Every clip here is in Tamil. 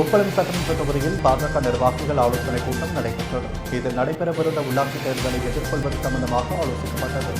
உப்பளம் சட்டமன்ற தொகுதியில் பாஜக நிர்வாகிகள் ஆலோசனைக் கூட்டம் நடைபெற்றது. இதில் நடைபெறவிருந்த உள்ளாட்சித் தேர்தலை எதிர்கொள்வது சம்பந்தமாக ஆலோசிக்கப்பட்டது.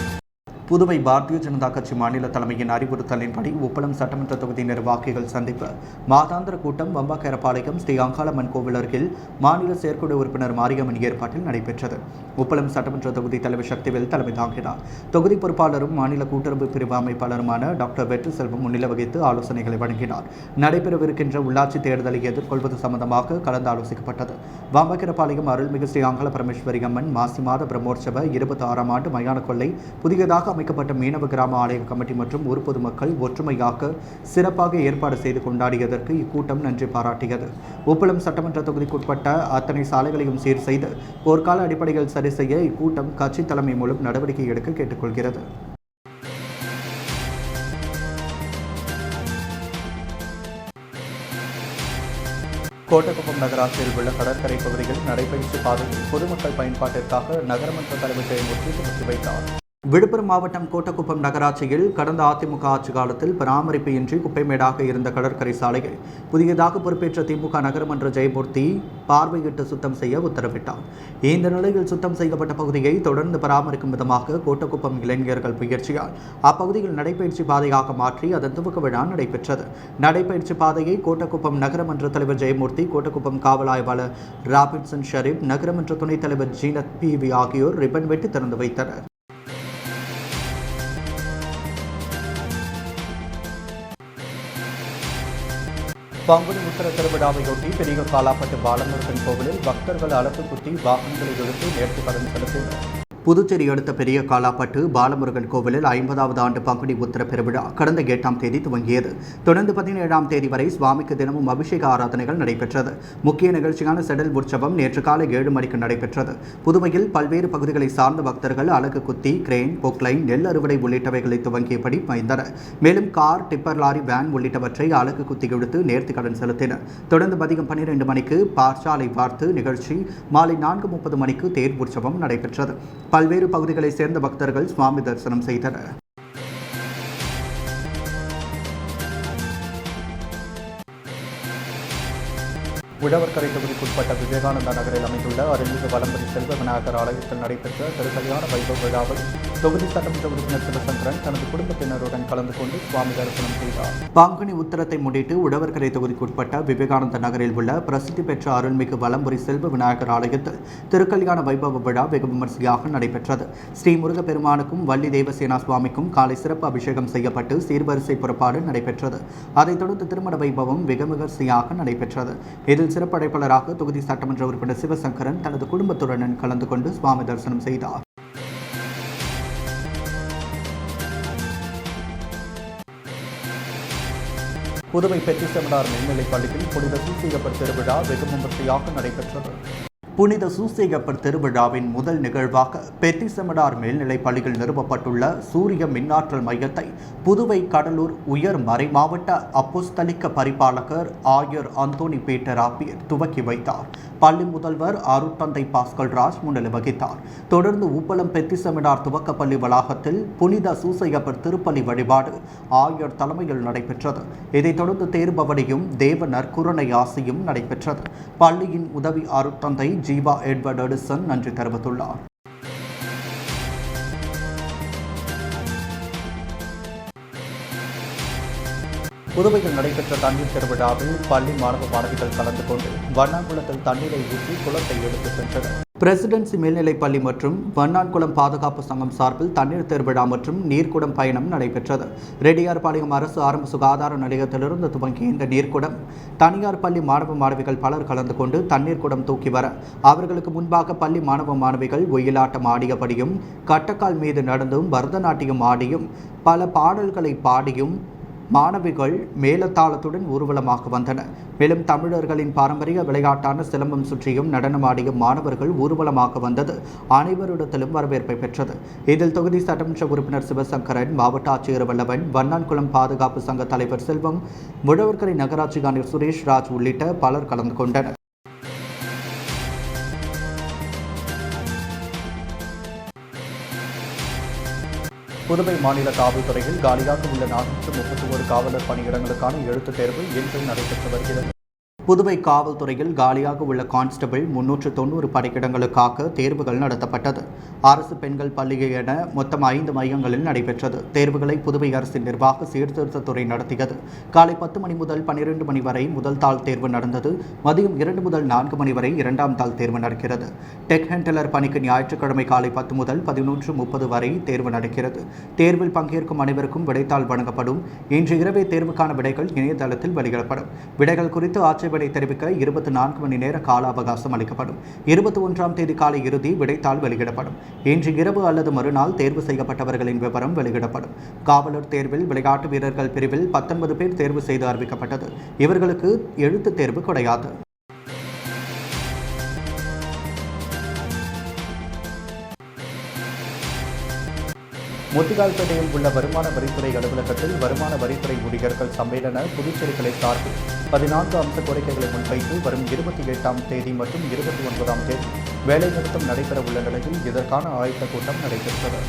புதுவை பாரதிய ஜனதா கட்சி மாநில தலைமையின் அறிவுறுத்தலின்படி உப்பளம் சட்டமன்ற தொகுதி நிர்வாகிகள் சந்திப்பு மாதாந்திர கூட்டம் வம்பாக்கேரபாளையம் ஸ்ரீ அங்காளம்மன் கோவில் அருகில் மாநில செயற்குழு உறுப்பினர் மாரியம்மன் ஏற்பாட்டில் நடைபெற்றது. உப்பளம் சட்டமன்ற தொகுதி தலைவர் சக்திவேல் தலைமை தாங்கினார். தொகுதி பொறுப்பாளரும் மாநில கூட்டுறவு பிரிவு அமைப்பாளருமான டாக்டர் வெற்றி செல்வம் முன்னிலை வகித்து ஆலோசனைகளை வழங்கினார். நடைபெறவிருக்கின்ற உள்ளாட்சி தேர்தலை எதிர்கொள்வது சம்பந்தமாக கலந்து ஆலோசிக்கப்பட்டது. வம்பாக்கேரபாளையம் அருள்மிகு ஸ்ரீ அங்காள பரமேஸ்வரி அம்மன் மாசி மாத பிரம்மோற்சவ 26ஆம் ஆண்டு மயான கொள்ளை புதியதாக அமைக்கப்பட்ட மீனவ கிராம ஆலய கமிட்டி மற்றும் ஊர் பொதுமக்கள் ஒற்றுமையாக சிறப்பாக ஏற்பாடு செய்து கொண்டாடியதற்கு இக்கூட்டம் நன்றி பாராட்டியது. உப்பளம் சட்டமன்ற தொகுதிக்குட்பட்ட அத்தனை சாலைகளையும் சீர் செய்து போர்க்கால அடிப்படையில் சரி செய்ய இக்கூட்டம் கட்சி தலைமை மூலம் நடவடிக்கை எடுக்க கேட்டுக்கொள்கிறது. கோட்டக்குப்பம் நகராட்சியில் உள்ள கடற்கரை பகுதியில் நடைபயிற்சி பாதையில் பொதுமக்கள் பயன்பாட்டிற்காக நகரமன்ற தலைவர் ஜெயமூர்த்தி துவக்கி வைத்தார். விழுப்புரம் மாவட்டம் கோட்டக்குப்பம் நகராட்சியில் கடந்த அதிமுக ஆட்சி காலத்தில் பராமரிப்பு இன்றி குப்பைமேடாக இருந்த கடற்கரை சாலையை புதியதாக பொறுப்பேற்ற திமுக நகரமன்ற ஜெயமூர்த்தி பார்வையிட்டு சுத்தம் செய்ய உத்தரவிட்டார். இந்த நிலையில் சுத்தம் செய்யப்பட்ட பகுதியை தொடர்ந்து பராமரிக்கும் விதமாக கோட்டக்குப்பம் இளைஞர்கள் முயற்சியால் அப்பகுதியில் நடைபயிற்சி பாதையாக மாற்றி அதன் துவக்க விழா நடைபெற்றது. நடைபயிற்சி பாதையை கோட்டக்குப்பம் நகரமன்ற தலைவர் ஜெயமூர்த்தி, கோட்டக்குப்பம் காவல் ஆய்வாளர் ராபின்சன் ஷெரீப், நகரமன்ற துணைத் தலைவர் ஜீனத் PV ஆகியோர் ரிப்பன் வெட்டி திறந்து வைத்தனர். பங்குனி உத்தர திருவிழாவையொட்டி பெரிய காலாப்பட்டு பாலமுருகன் கோவிலில் பக்தர்கள் அலகு குத்தி வாகனங்களை இழுத்து நேர்த்திக்கடன் செலுத்தினர். புதுச்சேரி அடுத்த பெரிய காலாப்பட்டு பாலமுருகன் கோவிலில் 50வது ஆண்டு பங்குனி உத்தர பெருவிழா கடந்த 8ஆம் தேதி துவங்கியது. தொடர்ந்து 17ஆம் தேதி வரை சுவாமிக்கு தினமும் அபிஷேக ஆராதனைகள் நடைபெற்றது. முக்கிய நிகழ்ச்சியான செடல் உற்சவம் நேற்று காலை 7 மணிக்கு நடைபெற்றது. புதுவையில் பல்வேறு பகுதிகளை சார்ந்த பக்தர்கள் அலகு குத்தி, கிரேன், பொக்லைன், நெல் அறுவடை உள்ளிட்டவைகளை துவங்கியபடி பாய்ந்தனர். மேலும் கார், டிப்பர், லாரி, வேன் உள்ளிட்டவற்றை அலகு குத்தி இழுத்து நேர்த்திக்கடன் செலுத்தினர். தொடர்ந்து மதியம் 12 மணிக்கு பாற்சாலை பார்த்து நிகழ்ச்சி, மாலை 4:30 மணிக்கு தேர் உற்சவம் நடைபெற்றது. பல்வேறு பகுதிகளைச் சேர்ந்த பக்தர்கள் சுவாமி தரிசனம் செய்தனர். உழவர்கரை தொகுதிக்குட்பட்ட விவேகானந்தா நகரில் அமைந்துள்ள அருள்மிகு வலம்புரி செல்வ விநாயகர் ஆலயத்தில் நடைபெற்ற திருக்கல்யாண வைபவ விழாவில் தொகுதி சட்டமன்ற உறுப்பினர் சிவசங்கரன் தனது குடும்பத்தினருடன் கலந்து கொண்டு சுவாமி தரிசனம் செய்தார். பங்குனி உத்தரத்தை முன்னிட்டு உழவர்கரை தொகுதிக்குட்பட்ட விவேகானந்தா நகரில் உள்ள பிரசித்தி பெற்ற அருள்மிகு வலம்புரி செல்வ விநாயகர் ஆலயத்தில் திருக்கல்யாண வைபவ விழா வெகு விமர்சையாக நடைபெற்றது. ஸ்ரீ முருகப்பெருமானுக்கும் வள்ளி தேவசேனா சுவாமிக்கும் காலை சிறப்பு அபிஷேகம் செய்யப்பட்டு சீர்வரிசை புறப்பாடு நடைபெற்றது. அதைத் தொடர்ந்து திருமண வைபவம் வெகு விமர்சையாக நடைபெற்றது. இதில் சிறப்பு அழைப்பாளராக தொகுதி சட்டமன்ற உறுப்பினர் சிவசங்கரன் தனது குடும்பத்துடன் கலந்து கொண்டு சுவாமி தரிசனம் செய்தார். புதுவை பெட்டி செமினார் மேல்நிலைப் பள்ளியில் புனித சூசையப்பர் திருவிழா வெகு விமர்சையாக நடைபெற்றது. புனித சூசையப்பர் திருவிழாவின் முதல் நிகழ்வாக பெட்டி செமினார் மேல்நிலைப் பள்ளியில் நிறுவப்பட்டுள்ள சூரிய மின்னாற்றல் மையத்தை புதுவை கடலூர் உயர் மறைமாவட்ட அப்போஸ்தலிக்க பரிபாலகர் ஆயர் அந்தோனி பீட்டர் ஆப்பியர் துவக்கி வைத்தார். பள்ளி முதல்வர் அருட்தந்தை பாஸ்கல் ராஜ் முன்னிலை வகித்தார். தொடர்ந்து உப்பளம் பெட்டி செமினார் துவக்கப்பள்ளி வளாகத்தில் புனித சூசையப்பர் திருப்பலி வழிபாடு ஆயர் தலைமையில் நடைபெற்றது. இதைத் தொடர்ந்து தேர்பவனியும் தேவ நற்குரணை ஆசியும் நடைபெற்றது. பள்ளியின் உதவி அருட்தந்தை ஜீவா எட்வர்ட் எடிசன் நன்றி தெரிவித்துள்ளார். புதுவையில் நடைபெற்ற தண்ணீர் திருவிழாவில் பள்ளி மாணவ மாணவிகள் கலந்து கொண்டு வண்ணாங்குளத்தில் தண்ணீரை ஊற்றி குளத்தை எடுத்துச் சென்றனர். பிரசிடென்சி மேல்நிலைப் பள்ளி மற்றும் வண்ணான்குளம் பாதுகாப்பு சங்கம் சார்பில் தண்ணீர் திருவிழா மற்றும் நீர்க்குடம் பயணம் நடைபெற்றது. ரெட்டியார்பாளையம் அரசு ஆரம்ப சுகாதார நிலையத்திலிருந்து துவங்கிய இந்த நீர்க்குடம் தனியார் பள்ளி மாணவ மாணவிகள் பலர் கலந்து கொண்டு தண்ணீர் குடம் தூக்கி வர அவர்களுக்கு முன்பாக பள்ளி மாணவ மாணவிகள் ஒயிலாட்டம் ஆடியபடியும் கட்டக்கால் மீது நடந்தும் பரதநாட்டியம் ஆடியும் பல பாடல்களை பாடியும் மாணவிகள் மேலத்தாளத்துடன் ஊர்வலமாக வந்தனர். மேலும் தமிழர்களின் பாரம்பரிய விளையாட்டான சிலம்பம் சுற்றியும் நடனமாடியும் மாணவர்கள் ஊர்வலமாக வந்தது அனைவரிடத்திலும் வரவேற்பை பெற்றது. இதில் தொகுதி சட்டமன்ற உறுப்பினர் சிவசங்கரன், மாவட்ட ஆட்சியர் வல்லவன், வண்ணான்குளம் பாதுகாப்பு சங்க தலைவர் செல்வம், உழவர்கரை நகராட்சி ஆணையர் சுரேஷ் ராஜ் உள்ளிட்ட பலர் கலந்து கொண்டனர். புதுவை மாநில காவல்துறையில் காலியாக உள்ள 431 காவலர் பணியிடங்களுக்கான எழுத்துத் தேர்வு இன்று நடைபெற்று வருகிறது. புதுவை காவல்துறையில் காலியாக உள்ள கான்ஸ்டபிள் 390 பணியிடங்களுக்காக தேர்வுகள் நடத்தப்பட்டது. அரசு பெண்கள் பள்ளி என மொத்தம் 5 மையங்களில் நடைபெற்றது. தேர்வுகளை புதுவை அரசின் நிர்வாக சீர்திருத்தத்துறை நடத்தியது. காலை 10 மணி முதல் 12 மணி வரை முதல் தாள் தேர்வு நடந்தது. மதியம் 2 முதல் 4 மணி வரை இரண்டாம் தாள் தேர்வு நடக்கிறது. டெக் ஹேண்டலர் பணிக்கு ஞாயிற்றுக்கிழமை காலை 10 முதல் 11:30 வரை தேர்வு நடக்கிறது. தேர்வில் பங்கேற்கும் அனைவருக்கும் விடைத்தாள் வழங்கப்படும். இன்று இரவே தேர்வுக்கான விடைகள் இணையதளத்தில் வெளியிடப்படும். விடைகள் குறித்து ஆட்சேபனை தெரிவிக்க 24 மணி நேர கால அவகாசம் அளிக்கப்படும். 21ஆம் தேதி காலை இறுதி விடைத்தாள் வெளியிடப்படும். இன்று இரவு அல்லது மறுநாள் தேர்வு செய்யப்பட்டவர்களின் விவரம் வெளியிடப்படும். காவலர் தேர்வில் விளையாட்டு வீரர்கள் பிரிவில் 19 பேர் தேர்வு செய்து அறிவிக்கப்பட்டது. இவர்களுக்கு எழுத்து தேர்வு கிடையாது. முத்திகால்பேட்டையில் உள்ள வருமான வரித்துறை அலுவலகத்தில் வருமான வரித்துறை ஊழியர்கள் சம்மேளன புதுச்சேரிகளை சார்பில் 14 அம்ச கோரிக்கைகளை முன்வைத்து வரும் 28ஆம் தேதி மற்றும் 29ஆம் தேதி வேலைநிறுத்தம் நடைபெற உள்ள நிலையில் இதற்கான ஆயத்த கூட்டம் நடைபெற்றது.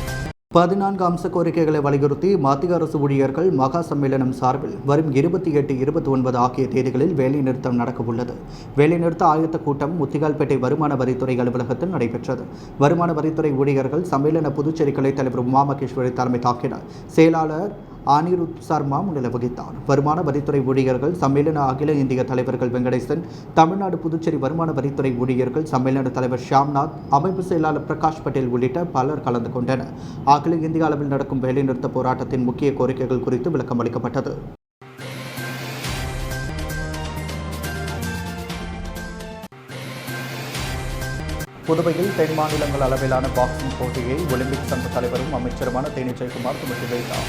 14 அம்ச கோரிக்கைகளை வலியுறுத்தி மத்திய அரசு ஊழியர்கள் மகா சம்மேளனம் சார்பில் வரும் 28, 29 ஆகிய தேதிகளில் வேலைநிறுத்தம் நடக்கவுள்ளது. வேலைநிறுத்த ஆயத்த கூட்டம் முத்திகால்பேட்டை வருமான வரித்துறை அலுவலகத்தில் நடைபெற்றது. வருமான வரித்துறை ஊழியர்கள் சம்மேளன புதுச்சேரி கிளை தலைவர் உமா மகேஸ்வரி தலைமை தாக்கினார். செயலாளர் அனிருத் சர்மா முன்னிலை வகித்தார். வருமான வரித்துறை ஊழியர்கள் சம்மேளன அகில இந்திய தலைவர்கள் வெங்கடேசன், தமிழ்நாடு புதுச்சேரி வருமான வரித்துறை ஊழியர்கள் சம்மேளன தலைவர் ஷியாம்நாத், அமைப்பு செயலாளர் பிரகாஷ் பட்டேல் உள்ளிட்ட பலர் கலந்து கொண்டனர். அகில இந்திய அளவில் நடக்கும் வேலைநிறுத்த போராட்டத்தின் முக்கிய கோரிக்கைகள் குறித்து விளக்கம் அளிக்கப்பட்டது. புதுவையில் தென் மாநிலங்கள் அளவிலான பாக்ஸிங் போட்டியை ஒலிம்பிக் சங்க தலைவரும் அமைச்சருமான தேனி ஜெயக்குமார் துவக்கி வைத்தார்.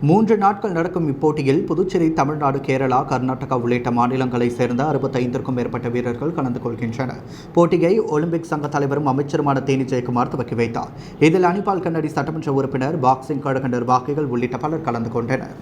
3 நாட்கள் நடக்கும் இப்போட்டியில் புதுச்சேரி, தமிழ்நாடு, கேரளா, கர்நாடகா உள்ளிட்ட மாநிலங்களைச் சேர்ந்த 65க்கும் மேற்பட்ட வீரர்கள் கலந்து கொள்கின்றனர். போட்டியை ஒலிம்பிக் சங்க தலைவரும் அமைச்சருமான தேனி ஜெயக்குமார் துவக்கி வைத்தார். இதில் அனிபால் கண்ணடி சட்டமன்ற உறுப்பினர், பாக்ஸிங் கழக நிர்வாகிகள் உள்ளிட்ட பலர் கலந்து கொண்டனர்.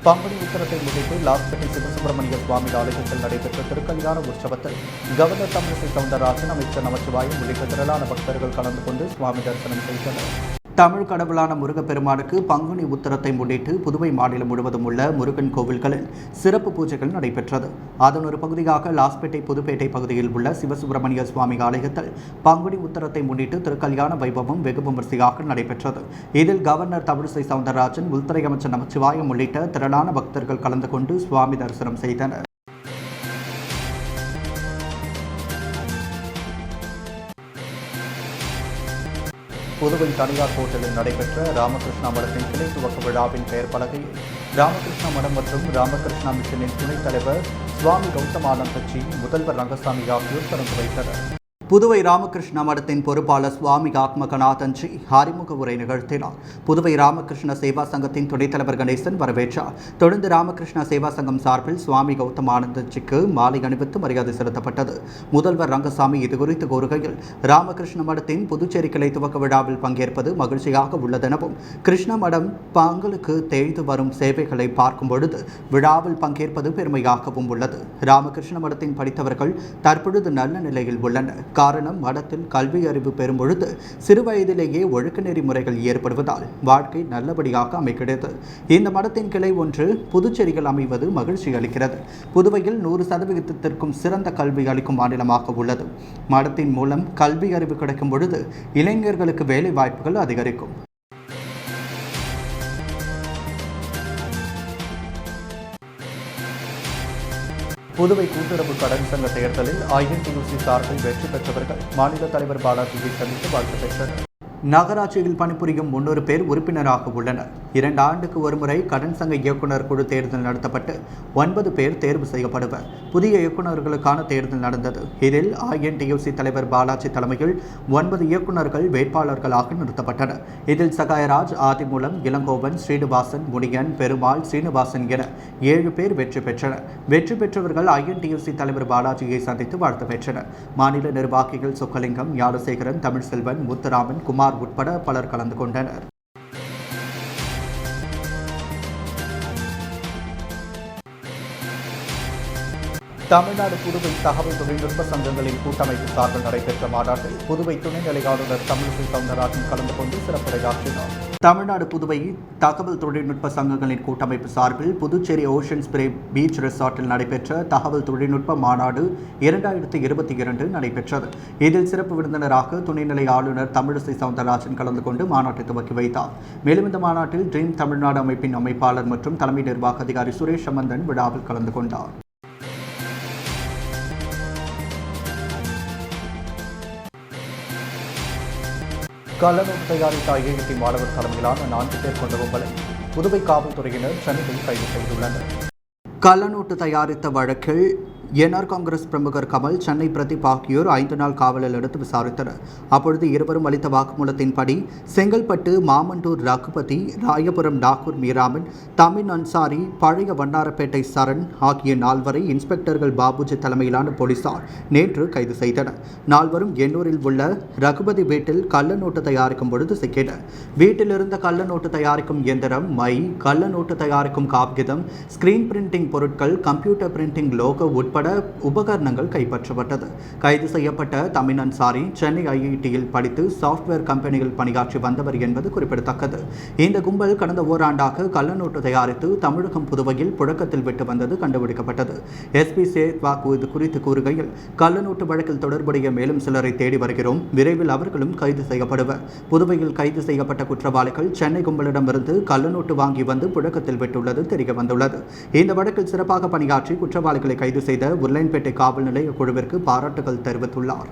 பங்குனி உத்தரத்தை முன்னிட்டு லாஸ்பேட்டை சிவசுப்பிரமணிய சுவாமி ஆலயத்தில் நடைபெற்ற திருக்கல்யாண உற்சவத்தில் கவர்னர் தமிழிசை சவுந்தரராஜன், அமைச்சர் நமச்சிவாயம் உள்ளிட்ட திரளான பக்தர்கள் கலந்து கொண்டு சுவாமி தரிசனம் செய்தனர். தமிழ் கடவுளான முருகப்பெருமானுக்கு பங்குனி உத்தரத்தை முன்னிட்டு புதுவை மாநிலம் முழுவதும் உள்ள முருகன் கோவில்களில் சிறப்பு பூஜைகள் நடைபெற்றது. அதன் ஒரு பகுதியாக லாஸ்பேட்டை, புதுப்பேட்டை பகுதியில் உள்ள சிவசுப்பிரமணிய சுவாமி ஆலயத்தில் பங்குனி உத்தரத்தை முன்னிட்டு திருக்கல்யாண வைபவம் வெகு விமரிசையாக நடைபெற்றது. இதில் கவர்னர் தமிழிசை சவுந்தரராஜன், உள்துறை அமைச்சர் நமச்சிவாயம் உள்ளிட்ட திரளான பக்தர்கள் கலந்து கொண்டு சுவாமி தரிசனம் செய்தனர். புதுவை தனியார் ஹோட்டலில் நடைபெற்ற ராமகிருஷ்ணா மடத்தின் கிளை துவக்க விழாவின் பெயர் பலகையை ராமகிருஷ்ணா மடம் மற்றும் ராமகிருஷ்ணா மிஷனின் துணைத் தலைவர் சுவாமி கௌதமானந்தஜி, முதல்வர் ரங்கசாமி ஆகியோர் திறந்து வைத்தனர். புதுவை ராமகிருஷ்ண மடத்தின் பொறுப்பாளர் சுவாமி ஆத்மகநாதன்ஜி அறிமுக உரை நிகழ்த்தினார். புதுவை ராமகிருஷ்ண சேவா சங்கத்தின் துணைத் தலைவர் கணேசன் வரவேற்றார். தொடர்ந்து ராமகிருஷ்ண சேவா சங்கம் சார்பில் சுவாமி கௌதமானந்தஜிக்கு மாலை அணிவித்து மரியாதை செலுத்தப்பட்டது. முதல்வர் ரங்கசாமி இதுகுறித்து கூறுகையில், ராமகிருஷ்ண மடத்தின் புதுச்சேரி கிளை துவக்க விழாவில் பங்கேற்பது மகிழ்ச்சியாக உள்ளதெனவும், கிருஷ்ண மடம் பங்களுக்கு தேய்ந்து வரும் சேவைகளை பார்க்கும் பொழுது விழாவில் பங்கேற்பது பெருமையாகவும் உள்ளது. ராமகிருஷ்ண மடத்தின் படித்தவர்கள் தற்பொழுது நல்ல நிலையில் உள்ளனர். காரணம், மடத்தில் கல்வி அறிவு பெறும் பொழுது சிறு வயதிலேயே ஒழுக்க நெறிமுறைகள் ஏற்படுவதால் வாழ்க்கை நல்லபடியாக அமைகிறது. இந்த மடத்தின் கிளை ஒன்று புதுச்சேரியில் அமைவது மகிழ்ச்சி அளிக்கிறது. புதுவையில் 100% சிறந்த கல்வி அளிக்கும் மாநிலமாக உள்ளது. மடத்தின் மூலம் கல்வி அறிவு கிடைக்கும் பொழுது இளைஞர்களுக்கு வேலை வாய்ப்புகள் அதிகரிக்கும். புதுவை கூட்டுறவு கடன் சங்க தேர்தலில் INTUC சார்பில் வெற்றி பெற்றவர்கள் மாநில தலைவர் பாலாஜியை சந்தித்து வாழ்த்து பெற்றனர். நகராட்சியில் பணிபுரியும் 300 பேர் உறுப்பினராக உள்ளனர். 2 ஆண்டுக்கு ஒருமுறை கடன் சங்க இயக்குநர் குழு தேர்தல் நடத்தப்பட்டு 9 பேர் தேர்வு செய்யப்படுவர். புதிய இயக்குநர்களுக்கான தேர்தல் நடந்தது. இதில் INTUC தலைவர் பாலாஜி தலைமையில் 9 இயக்குநர்கள் வேட்பாளர்களாக நிறுத்தப்பட்டனர். இதில் சகாயராஜ், ஆதிமூலம், இளங்கோவன், ஸ்ரீனிவாசன், முனியன், பெருமாள், ஸ்ரீனிவாசன் என 7 பேர் வெற்றி பெற்றனர். வெற்றி பெற்றவர்கள் INTUC தலைவர் பாலாஜியை சந்தித்து வாழ்த்து பெற்றனர். மாநில நிர்வாகிகள் சொக்கலிங்கம், ஞானசேகரன், தமிழ்செல்வன், முத்துராமன், குமார் உட்பட பலர் கலந்து கொண்டனர். தமிழ்நாடு புதுவை தகவல் தொழில்நுட்ப சங்கங்களின் கூட்டமைப்பு சார்பில் நடைபெற்ற மாநாட்டில் புதுவை துணைநிலை ஆளுநர் தமிழிசை சவுந்தரராஜன் கலந்து கொண்டு சிறப்புரையாற்றினார். தமிழ்நாடு புதுவை தகவல் தொழில்நுட்ப சங்கங்களின் கூட்டமைப்பு சார்பில் புதுச்சேரி ஓஷன் ஸ்பிரே பீச் ரிசார்ட்டில் நடைபெற்ற தகவல் தொழில்நுட்ப மாநாடு 2022 நடைபெற்றது. இதில் சிறப்பு விருந்தினராக துணைநிலை ஆளுநர் தமிழிசை சவுந்தரராஜன் கலந்து கொண்டு மாநாட்டை துவக்கி வைத்தார். மேலும் இந்த மாநாட்டில் ட்ரீம் தமிழ்நாடு அமைப்பின் அமைப்பாளர் மற்றும் தலைமை நிர்வாக அதிகாரி சுரேஷ் சம்பந்தன் விழாவில் கலந்து கொண்டார். கள்ளநோட்டு தயாரித்த IIT மாணவர் தலைமையிலான 4 பேர் கொண்ட கும்பலை புதுவை காவல்துறையினர் சென்னையில் கைது செய்துள்ளனர். கள்ளநோட்டு தயாரித்த வழக்கில் என்ஆர் காங்கிரஸ் பிரமுகர் கமல், சென்னை பிரதீப் ஆகியோர் 5 நாள் காவலில் எடுத்து விசாரித்தனர். அப்பொழுது இருவரும் அளித்த வாக்குமூலத்தின்படி செங்கல்பட்டு மாமண்டூர் ரகுபதி, ராயபுரம் நாகூர் மீராமன், தமிழ் அன்சாரி, பழைய வண்ணாரப்பேட்டை சரண் ஆகிய 4வரை இன்ஸ்பெக்டர்கள் பாபுஜி தலைமையிலான போலீசார் நேற்று கைது செய்தனர். 4வரும் எண்ணூரில் உள்ள ரகுபதி வீட்டில் கள்ளநோட்டு தயாரிக்கும் பொழுது சிக்கினர். வீட்டில் இருந்த கள்ளநோட்டு தயாரிக்கும் இயந்திரம், மை, கள்ளநோட்டு தயாரிக்கும் காகிதம், ஸ்கிரீன் பிரிண்டிங் பொருட்கள், கம்ப்யூட்டர் பிரிண்டிங் லோகோ உட்பட உபகரணங்கள் கைப்பற்றப்பட்டது. கைது செய்யப்பட்ட தமிழ் அன்சாரி சென்னை IITயில் படித்து சாப்ட்வேர் கம்பெனியில் பணியாற்றி வந்தவர் என்பது குறிப்பிடத்தக்கது. இந்த கும்பல் கடந்த ஓராண்டாக கள்ளநோட்டு தயாரித்து தமிழகம் புதுவையில் புழக்கத்தில் விட்டு வந்தது கண்டுபிடிக்கப்பட்டது. SP சேத்வாக்கு இது குறித்து கூறுகையில், கள்ளநோட்டு வழக்கில் தொடர்புடைய மேலும் சிலரை தேடி வருகிறோம். விரைவில் அவர்களும் கைது செய்யப்படுவர். புதுவையில் கைது செய்யப்பட்ட குற்றவாளிகள் சென்னை கும்பலிடமிருந்து கள்ளநோட்டு வாங்கி வந்து புழக்கத்தில் விட்டுள்ளது தெரிய வந்துள்ளது. இந்த வழக்கில் சிறப்பாக பணியாற்றி குற்றவாளிகளை கைது செய்த உருளையன்பேட்டை காவல் நிலைய குழுவிற்கு பாராட்டுகள் தெரிவித்துள்ளார்.